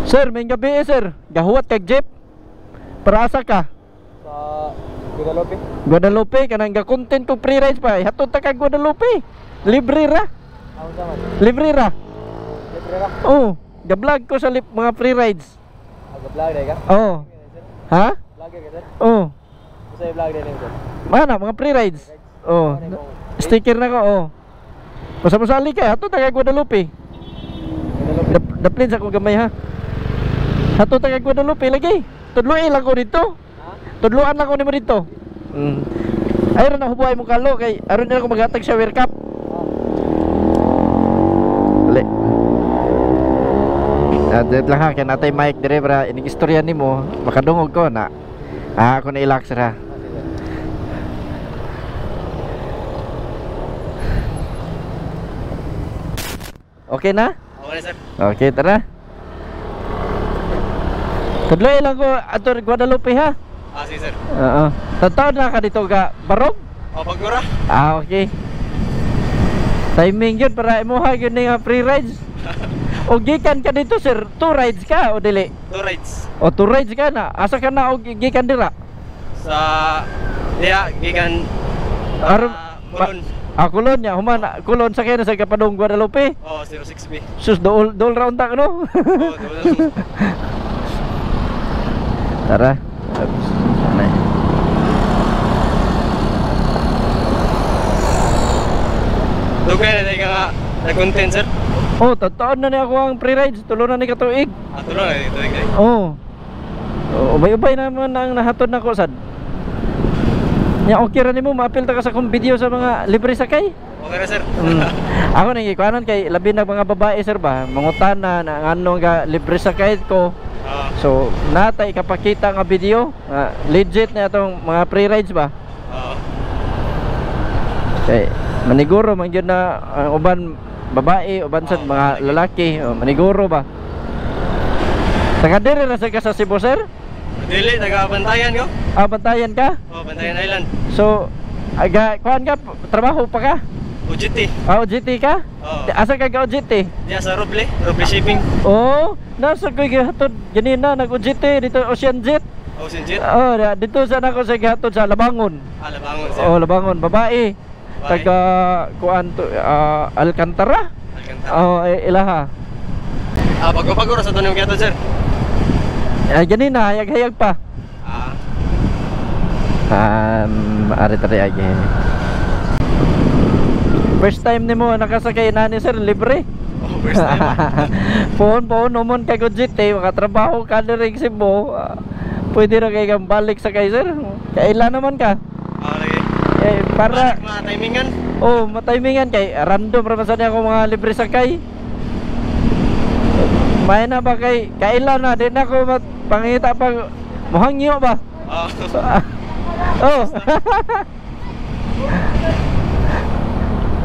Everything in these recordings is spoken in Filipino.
Sir, may gabi sir. Gahuwat kag jeep. Para asa ka? Sa Guadalupe. Guadalupe kanang ga-content ko free rides pa. Hatod ta kag Guadalupe. Libre ra. Ako naman. Libre ra. Libre ra. Oh, ga-vlog ko sa mga free rides. Ako vlog dai ka? Oh. Ha? Vlogger ka sir? Oh. Gusto yung vlog din sir. Mana mga free rides? Oh. Sticker na ko, oh. Pasali ka, hatod ta kag Guadalupe. Daplin sa kong gamay ha. Hatod ta kag Guadalupe lagi. Tudluin lang ko dito. Tudluan lang ko nimo dito. Ayron na hubuhay mo kalo kay aron na ako maghatag shower cup. Dali. Dito lang ha, kaya natay mic dire para ining istorya nimo makadungog ko na. Ako na ilax ra. Okay na? Okay sir. Okay, tara. Tudloy lang ko ato Guadalupe ha. Sige sir. Oo. Tataw na ka dito ka Barog? O pagkura. Okay. Timing yun para imuha yun nga free rides. O gikan ka dito sir, 2 rides ka o dili? 2 rides. O 2 rides ka na. Asa ka na o gikan dira? Sa diya gikan Aron Kulon. Kulon niya, human Kulon sa kaya sa Kapadong Guadalupe. Oh, 06B. Sus dol round ta no. Oh, dol. Tara. Sanay. Dugay na tayo nga nag-content sir. Oh, tataon na niya ako ang free rides. Tulo na ni katuig. Ato lang dito guys. Oh. Ubay-ubay naman ang nahatod na ko sad. Nya okay ra nimo maapil ta ka sa kong video sa mga libre sakay. Okay na sir. Ako nang ikuanon kay labi na mga babae sir ba, mangutan na ano nga libre sakay ko. So natay kapakita nga video, legit na itong mga free rides ba. Okay, maniguro man yun na uban babae, uban sad mga lalaki, maniguro ba. Taga dire ra sa Cebu sir? Dili, taga-Bantayan ko. Bantayan ka? Oh, Bantayan Island. So kuan ka trabaho pa ka? OJT. OJT ka? Asa ka OJT? Diya sa Roble Shipping. Oh, nasa ko gihatod ganina nag-OJT dito Ocean Jet. Ocean Jet? Oh, dito sa nako sa gihatod sa Labangon. Labangon sir. Oh, Labangon, babae. Taga kuan to Alcantara. Oh, ilaha. Pagpagura sa tunong gihatod sir. Ganina hayag-hayag pa. Ari tari agi. First time nimo nakasakay nani sir libre. Oh, first time. Phone umon kay GT makatrabaho ka diri sa Cebu. Pwede ra kay kang balik sa kay sir. Kailan naman ka? Lagi. Para matimingan. Oh, matimingan kay random ra man sad ako mga libre sakay. May na ba kay kailan na din ako pangita pag mohangyo ba? Oh.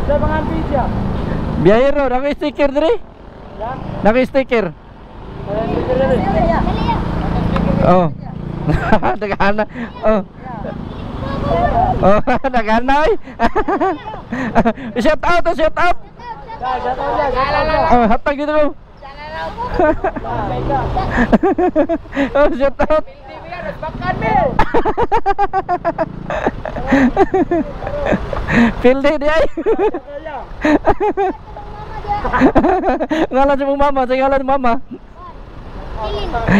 Sa mga ambisya. Biyahero, naka-sticker dire? Naka-sticker. Oh. Nagana. Oh. Oh, nagana oy. Shout out, shout out. Oh, hatag dito ko. Oh, shout out. Pilde dia. Ngalan si mama, sa ngalan mama.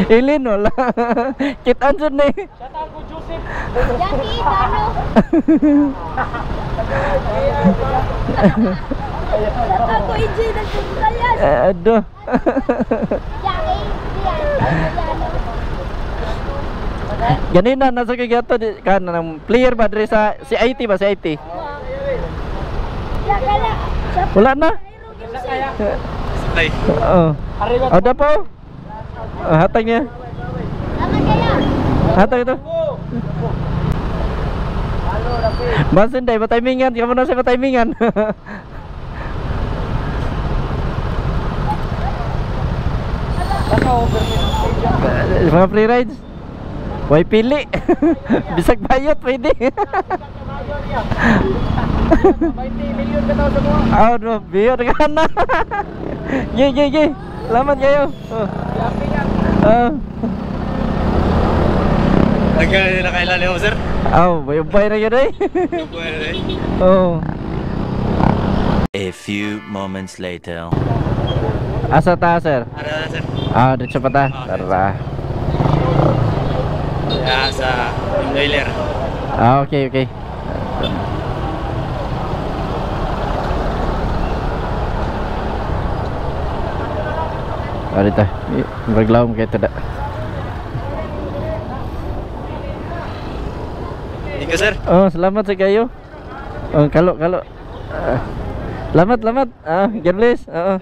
Ilin wala. Kitaan jud ni. Shout ko Joseph. Jackie Bano. Ako iji nagsusayan. Aduh. Jackie Ganina nasa kagato kan ng player ba diri sa si IT ba si IT? Wala na. Supply. Oh. Ada po. Hatag niya. Hatag ito. Basin day timingan, kamu na sa timingan. Mga free rides. Way pili. Bisag bayot pwede. 20 million ka daw sa mga. No, biyo ka na. Ye. Salamat kayo. Oh. Ah. Hanggang na nakailan mo, sir. Bayubay na yun eh. Oh. A few moments later. Asa ta, sir? Ara, sir. Dito pa ta. Tara. Sa Imdoiler. Okay, okay. Dito. Bergelawang kayo tada. Thank you, sir. Oh, selamat sa kayo. Oh, kalau. Selamat. God bless. Oo.